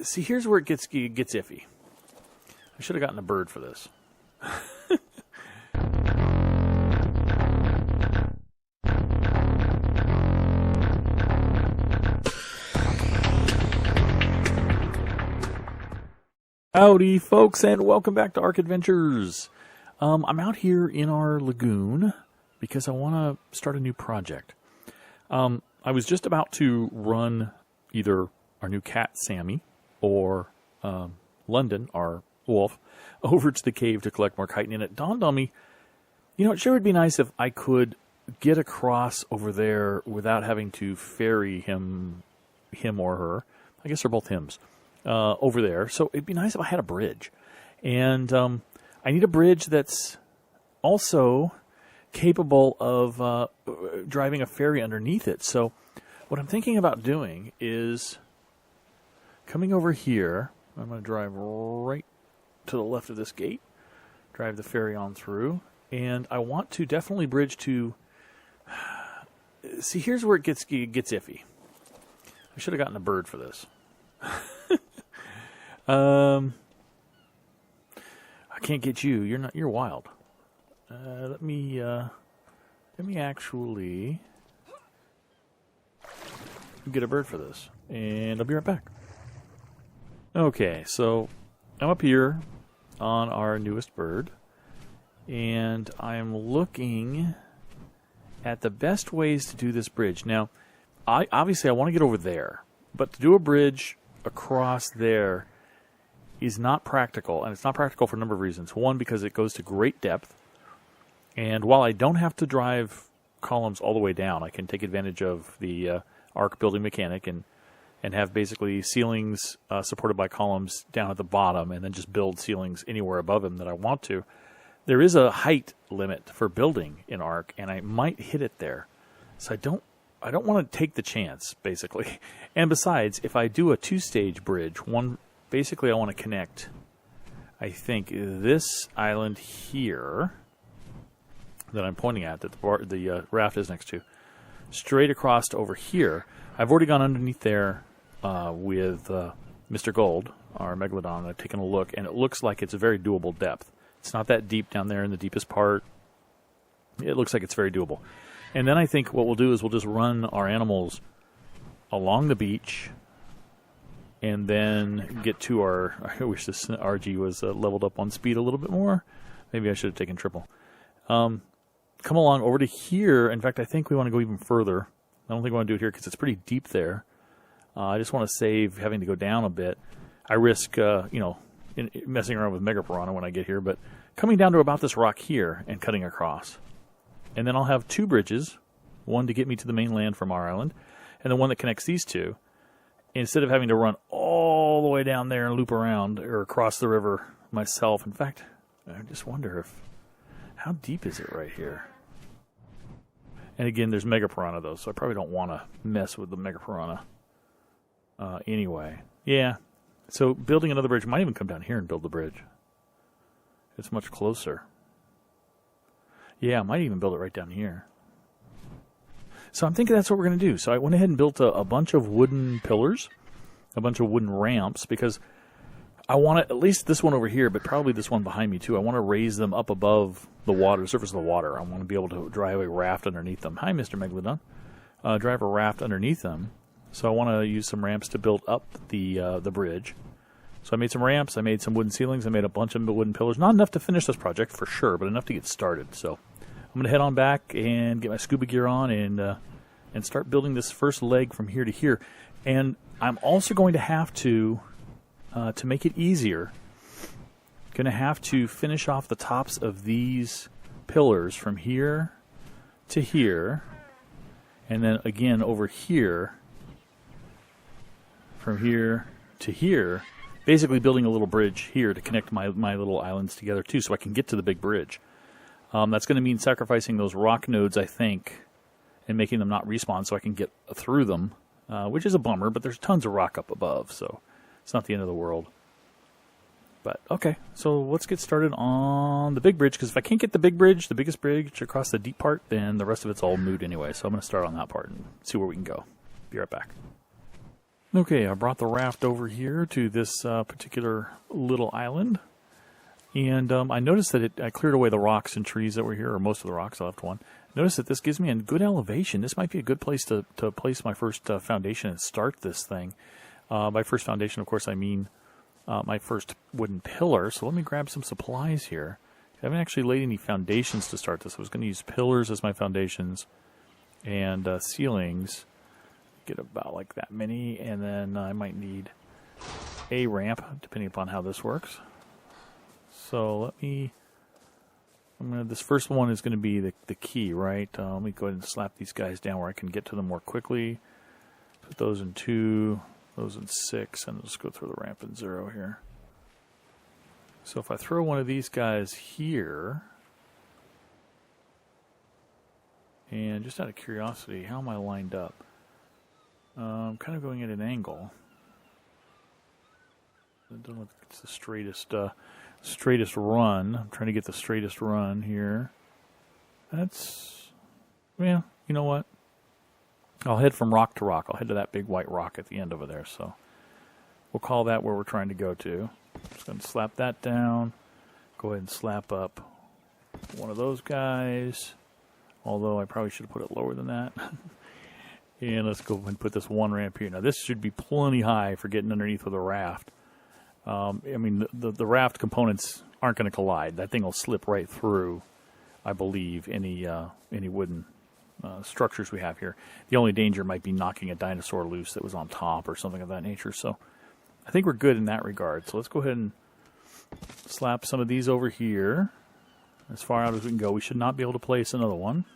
See, here's where it gets iffy. I should have gotten a bird for this. Howdy, folks, and welcome back to ARK Adventures. I'm out here in our lagoon because I want to start a new project. I was just about to run either our new cat, Sammy, or London, our wolf, over to the cave to collect more chitin, and it dawned on me, you know, it sure would be nice if I could get across over there without having to ferry him or her. I guess they're both hims. Over there. So it'd be nice if I had a bridge. And I need a bridge that's also capable of driving a ferry underneath it. So what I'm thinking about doing is coming over here. I'm going to drive right to the left of this gate, drive the ferry on through, and I want to definitely bridge to... See, here's where it gets iffy. I should have gotten a bird for this. I can't get you. You're wild. Let me actually get a bird for this, and I'll be right back. Okay, so I'm up here on our newest bird, and I'm looking at the best ways to do this bridge. Now, obviously I want to get over there, but to do a bridge across there is not practical, and it's not practical for a number of reasons. One, because it goes to great depth, and while I don't have to drive columns all the way down, I can take advantage of the ARK building mechanic and have basically ceilings supported by columns down at the bottom, and then just build ceilings anywhere above them that I want to. There is a height limit for building in ARK, and I might hit it there. So I don't want to take the chance, basically. And besides, if I do a two-stage bridge, basically I want to connect, I think, this island here that I'm pointing at, that the raft is next to, straight across to over here. I've already gone underneath there with Mr. Gold, our Megalodon. I've taken a look, and it looks like it's a very doable depth. It's not that deep down there in the deepest part. It looks like it's very doable. And then I think what we'll do is we'll just run our animals along the beach and then get to our... I wish this RG was leveled up on speed a little bit more. Maybe I should have taken triple. Come along over to here. In fact, I think we want to go even further. I don't think we want to do it here because it's pretty deep there. I just want to save having to go down a bit. I risk, messing around with Mega Piranha when I get here, but coming down to about this rock here and cutting across. And then I'll have two bridges, one to get me to the mainland from our island, and the one that connects these two. Instead of having to run all the way down there and loop around or across the river myself. In fact, I just wonder how deep is it right here? And again, there's Mega Piranha, though, so I probably don't want to mess with the Mega Piranha anyway. Yeah, so building another bridge, might even come down here and build the bridge. It's much closer. Yeah, I might even build it right down here. So I'm thinking that's what we're going to do. So I went ahead and built a bunch of wooden pillars, a bunch of wooden ramps, because I want to, at least this one over here, but probably this one behind me too, I want to raise them up above the water, surface of the water. I want to be able to drive a raft underneath them. Hi, Mr. Megalodon. Drive a raft underneath them. So I want to use some ramps to build up the bridge. So I made some ramps, I made some wooden ceilings, I made a bunch of wooden pillars. Not enough to finish this project, for sure, but enough to get started. So I'm going to head on back and get my scuba gear on and start building this first leg from here to here. And I'm also going to have to make it easier, going to have to finish off the tops of these pillars from here to here, and then again over here, from here to here, basically building a little bridge here to connect my little islands together too, so I can get to the big bridge. That's going to mean sacrificing those rock nodes, I think, and making them not respawn so I can get through them, which is a bummer, but there's tons of rock up above, so it's not the end of the world. But, okay, so let's get started on the big bridge, because if I can't get the big bridge, the biggest bridge across the deep part, then the rest of it's all moot anyway, so I'm going to start on that part and see where we can go. Be right back. Okay, I brought the raft over here to this particular little island. And I noticed that I cleared away the rocks and trees that were here, or most of the rocks. I left one. Notice that this gives me a good elevation. This might be a good place to place my first foundation and start this thing. By first foundation, of course, I mean my first wooden pillar. So let me grab some supplies here. I haven't actually laid any foundations to start this. I was going to use pillars as my foundations and ceilings. Get about like that many, and then I might need a ramp, depending upon how this works. So this first one is going to be the key, right? Let me go ahead and slap these guys down where I can get to them more quickly. Put those in 2, those in 6, and let's go through the ramp in 0 here. So if I throw one of these guys here, and just out of curiosity, how am I lined up? I'm kind of going at an angle. It doesn't look like it's the straightest run. I'm trying to get the straightest run here. That's, yeah, you know what? I'll head from rock to rock. I'll head to that big white rock at the end over there. So we'll call that where we're trying to go to. Just going to slap that down. Go ahead and slap up one of those guys. Although I probably should have put it lower than that. And let's go and put this one ramp here. Now this should be plenty high for getting underneath with a raft. I mean, the raft components aren't going to collide. That thing will slip right through, I believe, any wooden structures we have here. The only danger might be knocking a dinosaur loose that was on top or something of that nature. So I think we're good in that regard. So let's go ahead and slap some of these over here. As far out as we can go. We should not be able to place another one.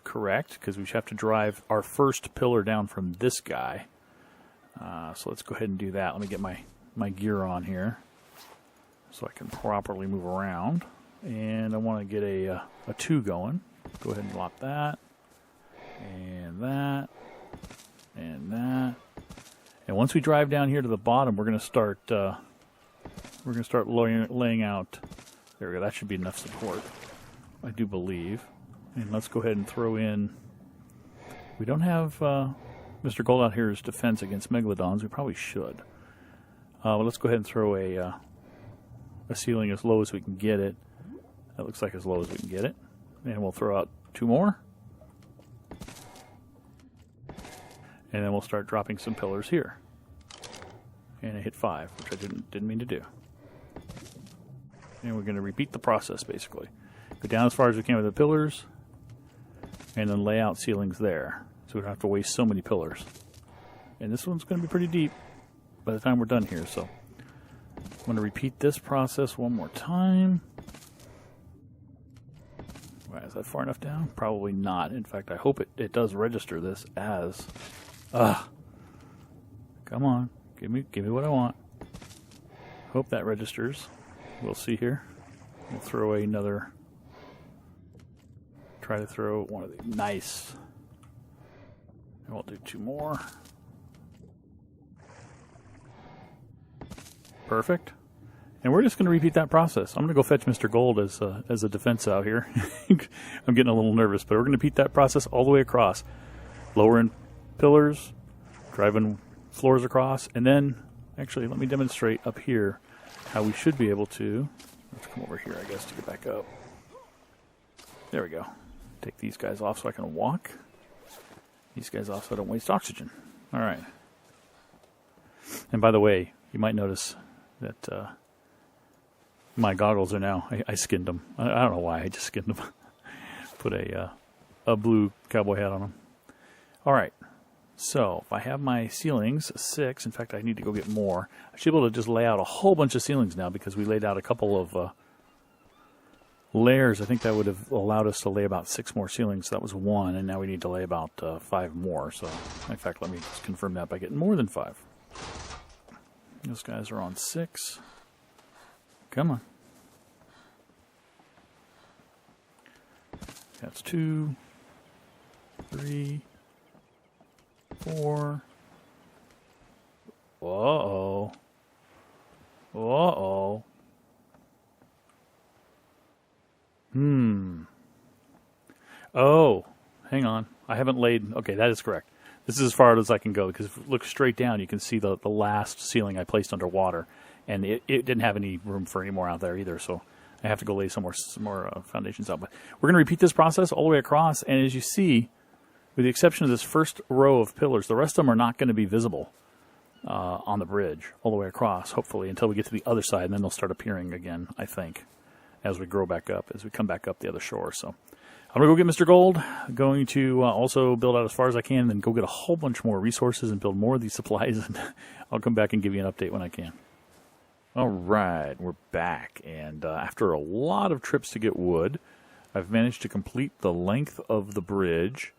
Correct, because we should have to drive our first pillar down from this guy. So let's go ahead and do that. Let me get my gear on here so I can properly move around. And I want to get a 2 going. Go ahead and drop that. And that. And that. And once we drive down here to the bottom, we're going to start laying out. There we go. That should be enough support, I do believe. And let's go ahead and throw in. We don't have Mr. Gold out here's defense against megalodons. We probably should. But let's go ahead and throw a ceiling as low as we can get it. That looks like as low as we can get it. And we'll throw out 2 more. And then we'll start dropping some pillars here. And I hit 5, which I didn't mean to do. And we're going to repeat the process, basically. Go down as far as we can with the pillars, and then lay out ceilings there. So we don't have to waste so many pillars. And this one's going to be pretty deep by the time we're done here. So I'm going to repeat this process one more time. Right, is that far enough down? Probably not. In fact, I hope it does register this as... Come on. Give me what I want. Hope that registers. We'll see here. We'll throw another... Try to throw one of these. Nice. And we'll do 2 more. Perfect. And we're just going to repeat that process. I'm going to go fetch Mr. Gold as a defense out here. I'm getting a little nervous, but we're going to repeat that process all the way across. Lowering pillars, driving floors across, and then, actually, let me demonstrate up here how we should be able to. Let's come over here, I guess, to get back up. There we go. Take these guys off so I can walk. These guys off so I don't waste oxygen. All right. And by the way, you might notice that my goggles are now, I skinned them. I don't know why, I just skinned them. Put a blue cowboy hat on them. All right. So if I have my ceilings, 6, in fact I need to go get more. I should be able to just lay out a whole bunch of ceilings now because we laid out a couple of layers. I think that would have allowed us to lay about 6 more ceilings. That was 1, and now we need to lay about 5 more. So in fact, let me just confirm that by getting more than 5. Those guys are on 6. Come on. That's 2, 3, 4. Uh-oh. Uh-oh. Oh, hang on. I haven't laid... Okay, that is correct. This is as far as I can go, because if you look straight down, you can see the last ceiling I placed underwater, and it didn't have any room for any more out there either, so I have to go lay some more foundations out. But we're going to repeat this process all the way across, and as you see, with the exception of this first row of pillars, the rest of them are not going to be visible on the bridge all the way across, hopefully, until we get to the other side, and then they'll start appearing again, I think, as we grow back up, as we come back up the other shore. So I'm going to go get Mr. Gold, going to also build out as far as I can, and then go get a whole bunch more resources and build more of these supplies, and I'll come back and give you an update when I can. All right, we're back, and after a lot of trips to get wood, I've managed to complete the length of the bridge.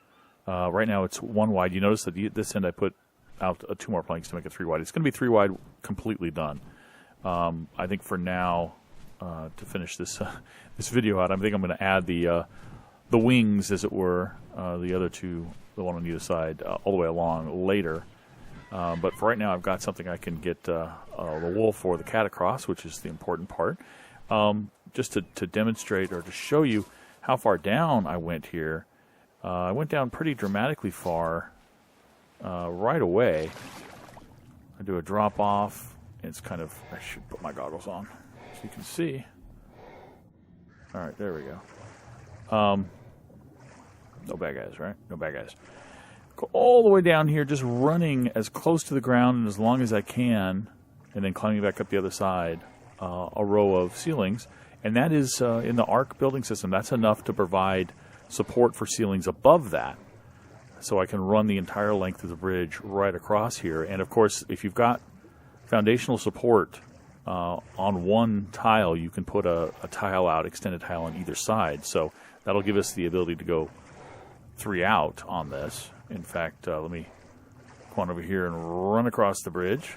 Right now it's 1 wide. You notice that this end I put out 2 more planks to make it 3 wide. It's going to be 3 wide, completely done. I think for now, to finish this this video out, I think I'm going to add the wings, as it were, the other 2, the one on either side, all the way along later. But for right now, I've got something I can get the wool for the cat across, which is the important part. Just to demonstrate or to show you how far down I went here. I went down pretty dramatically far right away. I do a drop off. It's kind of, I should put my goggles on so you can see. All right, there we go. No bad guys, right? No bad guys. Go all the way down here, just running as close to the ground and as long as I can, and then climbing back up the other side, a row of ceilings. And that is, in the ARK building system, that's enough to provide support for ceilings above that. So I can run the entire length of the bridge right across here. And of course, if you've got foundational support on one tile, you can put a tile out, extended tile on either side. So that'll give us the ability to go 3 out on this. In fact, let me go on over here and run across the bridge.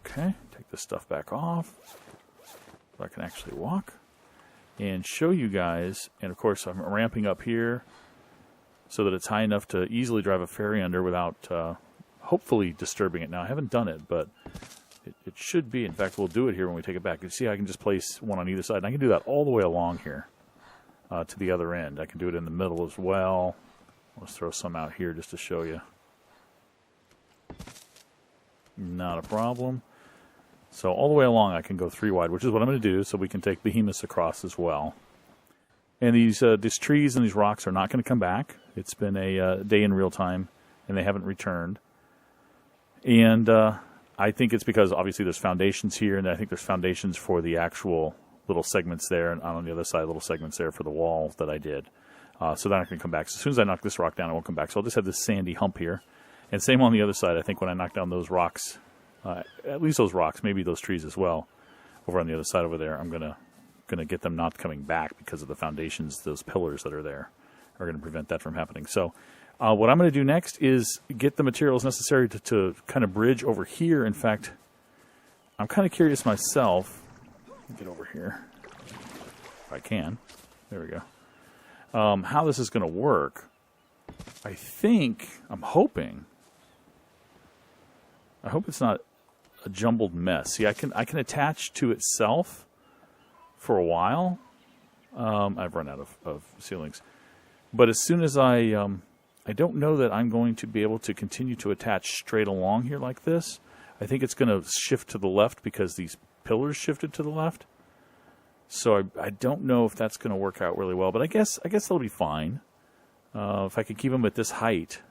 Okay, take this stuff back off so I can actually walk and show you guys. And of course, I'm ramping up here so that it's high enough to easily drive a ferry under without hopefully disturbing it. Now, I haven't done it, but it should be. In fact, we'll do it here when we take it back. You see, I can just place one on either side, and I can do that all the way along here to the other end. I can do it in the middle as well. Let's throw some out here just to show you. Not a problem. So all the way along, I can go 3 wide, which is what I'm going to do, so we can take behemoths across as well. And these trees and these rocks are not going to come back. It's been a day in real time, and they haven't returned. And I think it's because, obviously, there's foundations here, and I think there's foundations for the actual little segments there, and on the other side, little segments there for the wall that I did. So they're not going to come back. So as soon as I knock this rock down, it won't come back. So I'll just have this sandy hump here. And same on the other side. I think when I knock down those rocks, at least those rocks, maybe those trees as well, over on the other side over there, I'm gonna get them not coming back because of the foundations, those pillars that are there are going to prevent that from happening. So what I'm going to do next is get the materials necessary to kind of bridge over here. In fact, I'm kind of curious myself. Get over here if I can. There we go. How this is going to work. I hope it's not a jumbled mess. See, I can attach to itself for a while. I've run out of ceilings. But as soon as I don't know that I'm going to be able to continue to attach straight along here like this. I think it's going to shift to the left because these pillars shifted to the left. So I don't know if that's going to work out really well. But I guess they'll be fine. If I could keep them at this height,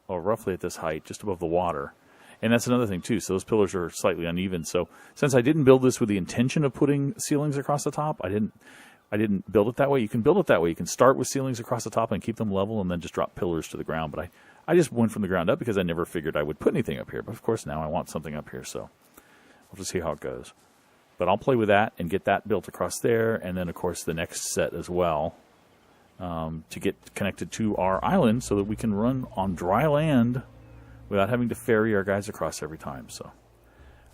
or roughly at this height, just above the water. And that's another thing, too. So those pillars are slightly uneven. So since I didn't build this with the intention of putting ceilings across the top, I didn't build it that way. You can build it that way. You can start with ceilings across the top and keep them level and then just drop pillars to the ground. But I just went from the ground up because I never figured I would put anything up here. But, of course, now I want something up here. So we'll just see how it goes. But I'll play with that and get that built across there. And then, of course, the next set as well to get connected to our island so that we can run on dry land without having to ferry our guys across every time. So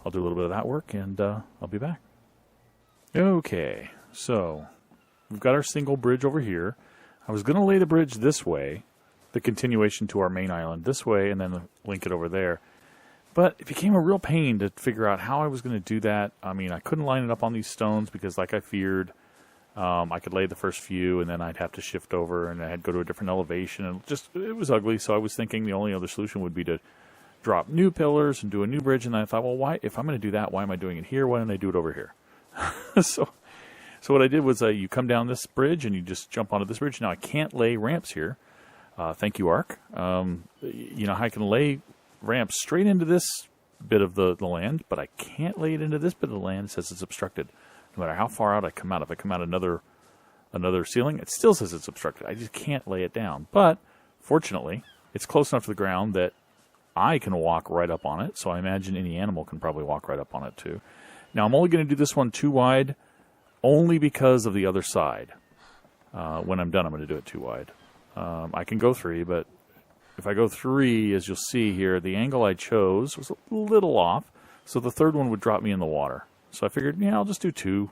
I'll do a little bit of that work, and I'll be back. Okay, so we've got our single bridge over here. I was going to lay the bridge this way, the continuation to our main island this way, and then link it over there. But it became a real pain to figure out how I was going to do that. I mean, I couldn't line it up on these stones because, like I feared, I could lay the first few, and then I'd have to shift over, and I'd go to a different elevation, and it was ugly. So I was thinking the only other solution would be to drop new pillars and do a new bridge. And then I thought, well, why? If I'm going to do that, why am I doing it here? Why don't I do it over here? So what I did was you come down this bridge, and you just jump onto this bridge. Now I can't lay ramps here. Thank you, ARK. I can lay ramps straight into this bit of the land, but I can't lay it into this bit of the land. It says it's obstructed. No matter how far out I come out, if I come out another ceiling, it still says it's obstructed. I just can't lay it down. But fortunately, it's close enough to the ground that I can walk right up on it. So I imagine any animal can probably walk right up on it too. Now I'm only going to do this one 2 wide, only because of the other side. When I'm done, I'm going to do it 2 wide. I can go 3, but if I go 3, as you'll see here, the angle I chose was a little off. So the third one would drop me in the water. So I figured, yeah, I'll just do 2.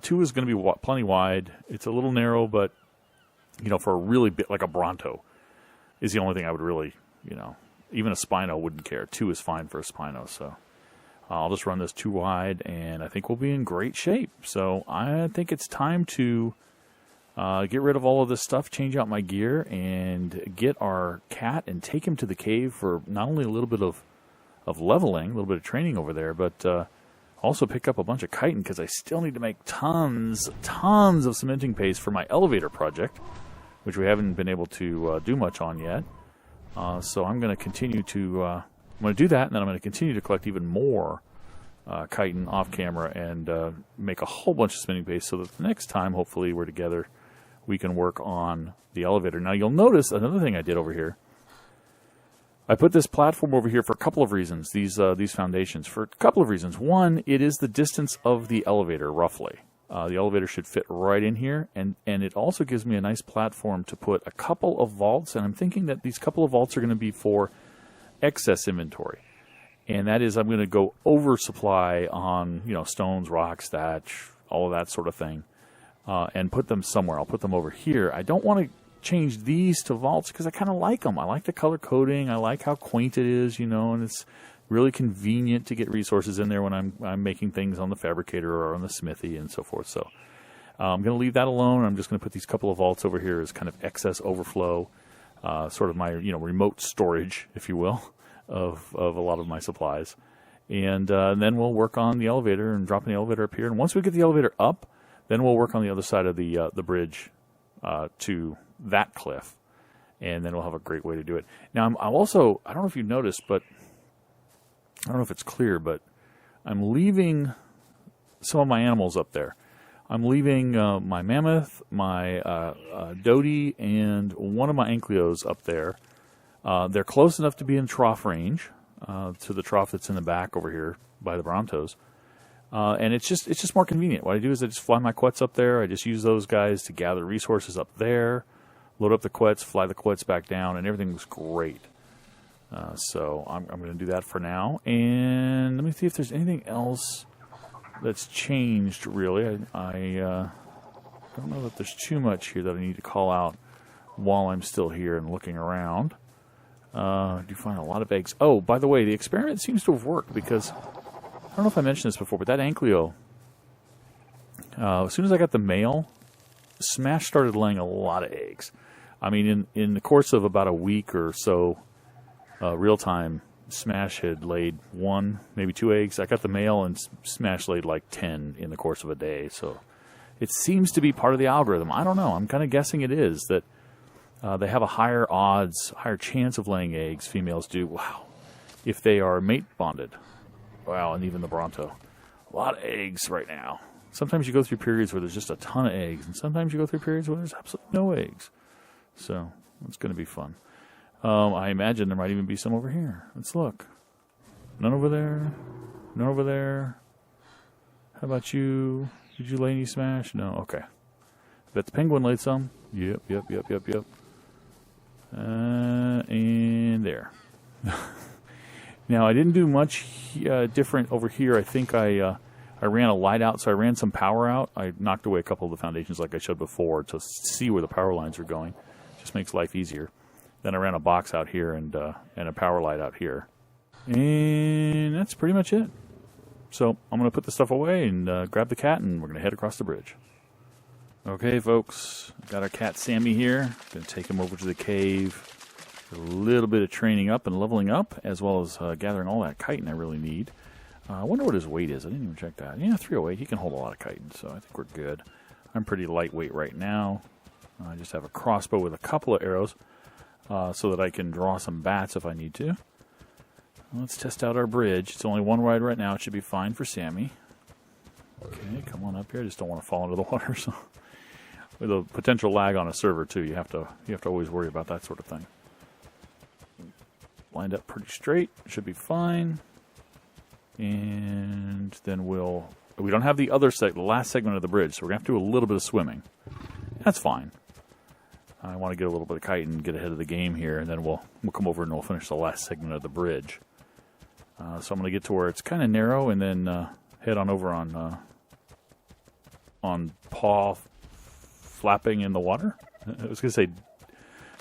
2 is going to be plenty wide. It's a little narrow, but, for a really bit, like a Bronto, is the only thing I would really, even a Spino wouldn't care. 2 is fine for a Spino, so I'll just run this 2 wide, and I think we'll be in great shape. So I think it's time to get rid of all of this stuff, change out my gear, and get our cat and take him to the cave for not only a little bit of leveling, a little bit of training over there, but also pick up a bunch of chitin, because I still need to make tons of cementing paste for my elevator project, which we haven't been able to do much on yet. So I'm going to continue to I'm going to do that, and then I'm going to continue to collect even more chitin off camera and make a whole bunch of cementing paste, so that the next time, hopefully, we're together, we can work on the elevator. Now you'll notice another thing I did over here. I put this platform over here for a couple of reasons, these foundations, for a couple of reasons. One, it is the distance of the elevator, roughly. The elevator should fit right in here, and it also gives me a nice platform to put a couple of vaults, and I'm thinking that these couple of vaults are going to be for excess inventory. And that is, I'm going to go oversupply on, stones, rocks, thatch, all of that sort of thing, and put them somewhere. I'll put them over here. I don't want to change these to vaults because I kind of like them. I like the color coding. I like how quaint it is, and it's really convenient to get resources in there when I'm making things on the fabricator or on the smithy and so forth. So I'm going to leave that alone. I'm just going to put these couple of vaults over here as kind of excess overflow, sort of my remote storage, if you will, of a lot of my supplies. And then we'll work on the elevator and dropping the elevator up here. And once we get the elevator up, then we'll work on the other side of the bridge to that cliff, and then we'll have a great way to do it. Now, I'm also, I don't know if you noticed, but I don't know if it's clear, but I'm leaving some of my animals up there. I'm leaving my mammoth, my doty, and one of my ankylos up there. They're close enough to be in trough range, to the trough that's in the back over here by the Brontos. And it's just more convenient. What I do is I just fly my quets up there. I just use those guys to gather resources up there, load up the quets, fly the quets back down, and everything was great. So I'm going to do that for now. And let me see if there's anything else that's changed, really. I don't know that there's too much here that I need to call out while I'm still here and looking around. Do you find a lot of eggs? Oh, by the way, the experiment seems to have worked, because I don't know if I mentioned this before, but that ankylo, as soon as I got the male, Smash started laying a lot of eggs. I mean, in the course of about a week or so, real time, Smash had laid 1, maybe 2 eggs. I got the male, and Smash laid like 10 in the course of a day. So it seems to be part of the algorithm. I don't know. I'm kind of guessing it is, that they have a higher chance of laying eggs, females do, wow, if they are mate bonded. Wow, and even the Bronto. A lot of eggs right now. Sometimes you go through periods where there's just a ton of eggs, and sometimes you go through periods where there's absolutely no eggs. So it's going to be fun. I imagine there might even be some over here. Let's look. None over there. None over there. How about you? Did you lay any Smash? No. Okay. Bet the penguin laid some. Yep. And there. Now, I didn't do much different over here. I think I ran a light out, so I ran some power out. I knocked away a couple of the foundations like I showed before to see where the power lines are going. Just makes life easier. Then I ran a box out here and a power light out here. And that's pretty much it. So I'm going to put the stuff away and grab the cat, and we're going to head across the bridge. Okay, folks, got our cat Sammy here. Going to take him over to the cave. A little bit of training up and leveling up, as well as gathering all that chitin I really need. I wonder what his weight is. I didn't even check that. Yeah, 308. He can hold a lot of chitin, so I think we're good. I'm pretty lightweight right now. I just have a crossbow with a couple of arrows so that I can draw some bats if I need to. Let's test out our bridge. It's only one ride right now. It should be fine for Sammy. Okay, come on up here. I just don't want to fall into the water. So, with a potential lag on a server too, you have to always worry about that sort of thing. Lined up pretty straight. Should be fine. And then we don't have the last segment of the bridge, so we're going to have to do a little bit of swimming. That's fine. I want to get a little bit of chitin and get ahead of the game here, and then we'll come over and we'll finish the last segment of the bridge. So I'm going to get to where it's kind of narrow, and then head on over on paw flapping in the water. I was going to say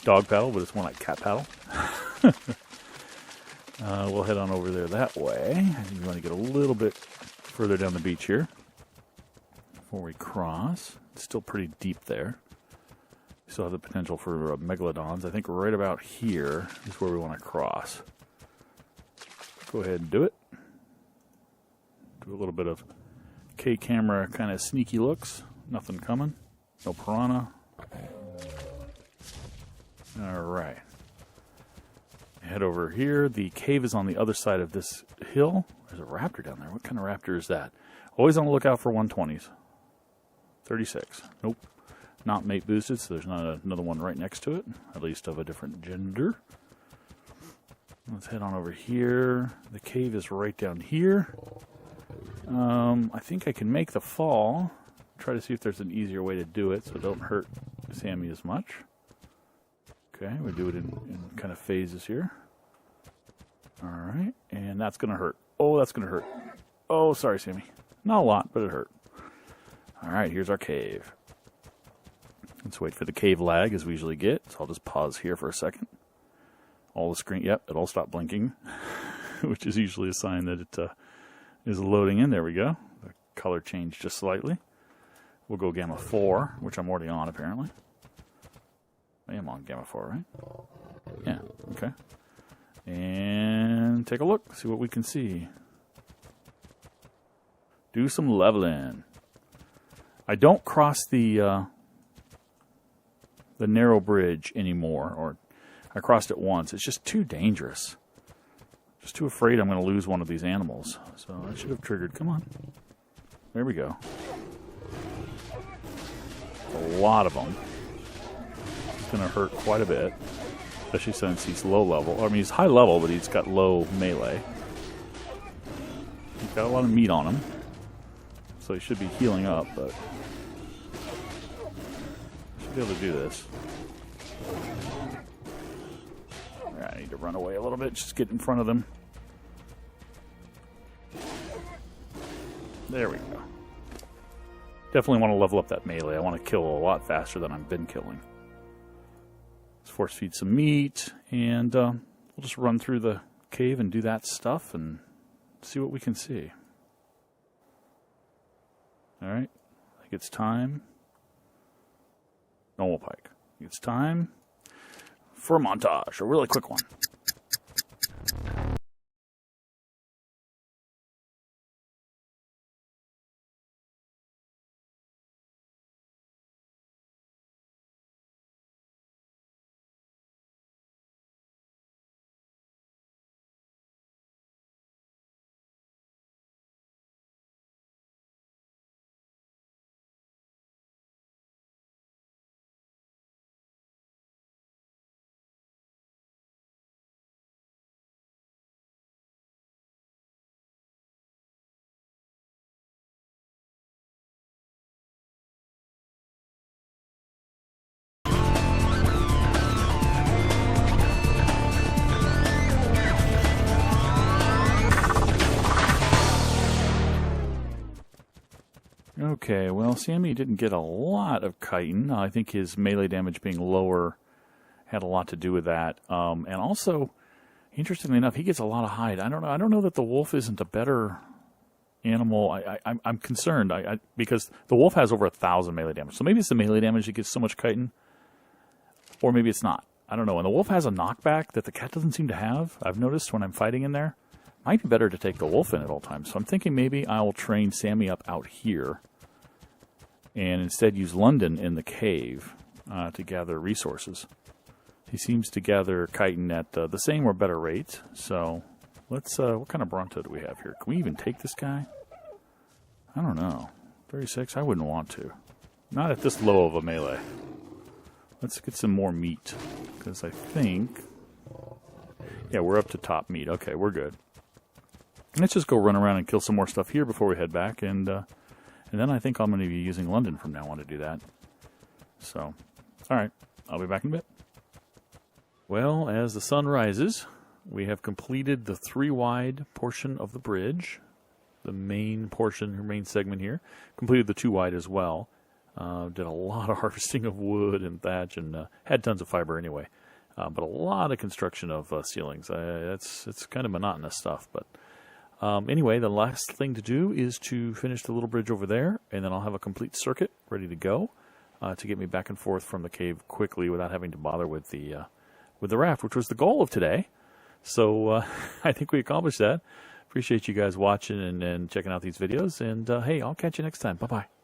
dog paddle, but it's more like cat paddle. We'll head on over there that way. I think we want to get a little bit further down the beach here before we cross. It's still pretty deep there. We still have the potential for megalodons. I think right about here is where we want to cross. Go ahead and do it. Do a little bit of K-camera kind of sneaky looks. Nothing coming. No piranha. All right. Head over here. The cave is on the other side of this hill. There's a raptor down there. What kind of raptor is that? Always on the lookout for 120s. 36. Nope. Not mate boosted, so there's not another one right next to it. At least of a different gender. Let's head on over here. The cave is right down here. I think I can make the fall. Try to see if there's an easier way to do it so it don't hurt Sammy as much. Okay, we do it in kind of phases here. All right, and that's going to hurt. Oh, that's going to hurt. Oh, sorry, Sammy. Not a lot, but it hurt. All right, here's our cave. Let's wait for the cave lag as we usually get. So I'll just pause here for a second. All the screen, yep, it all stopped blinking, which is usually a sign that it is loading in. There we go. The color changed just slightly. We'll go Gamma 4, which I'm already on apparently. I am on Gamma 4, right? Yeah, okay. And take a look, see what we can see. Do some leveling. I don't cross the narrow bridge anymore, or I crossed it once. It's just too dangerous. Just too afraid I'm going to lose one of these animals. So I should have triggered. Come on. There we go. A lot of them. It's going to hurt quite a bit, especially since he's low level. I mean, he's high level, but he's got low melee. He's got a lot of meat on him, so he should be healing up, but should be able to do this. Alright, I need to run away a little bit, just get in front of them. There we go. Definitely want to level up that melee. I want to kill a lot faster than I've been killing. Let's force feed some meat, and we'll just run through the cave and do that stuff and see what we can see. Alright, I think it's time. Normal pike. It's time for a montage, a really quick one. Okay, well, Sammy didn't get a lot of chitin. I think his melee damage being lower had a lot to do with that. And also, interestingly enough, he gets a lot of hide. I don't know that the wolf isn't a better animal. I'm concerned because the wolf has over 1,000 melee damage. So maybe it's the melee damage that gets so much chitin, or maybe it's not. I don't know. And the wolf has a knockback that the cat doesn't seem to have. I've noticed when I'm fighting in there. Might be better to take the wolf in at all times. So I'm thinking maybe I will train Sammy up out here and instead use London in the cave to gather resources. He seems to gather chitin at the same or better rate. So let's, what kind of Bronto do we have here? Can we even take this guy? I don't know. 36? I wouldn't want to. Not at this low of a melee. Let's get some more meat. Because I think... Yeah, we're up to top meat. Okay, we're good. Let's just go run around and kill some more stuff here before we head back. And then I think I'm going to be using London from now on to do that. So, alright. I'll be back in a bit. Well, as the sun rises, we have completed the 3-wide portion of the bridge. The main portion, main segment here. Completed the 2-wide as well. Did a lot of harvesting of wood and thatch and had tons of fiber anyway. But a lot of construction of ceilings. It's kind of monotonous stuff. But anyway, the last thing to do is to finish the little bridge over there. And then I'll have a complete circuit ready to go to get me back and forth from the cave quickly without having to bother with the raft, which was the goal of today. So I think we accomplished that. Appreciate you guys watching and checking out these videos. And hey, I'll catch you next time. Bye-bye.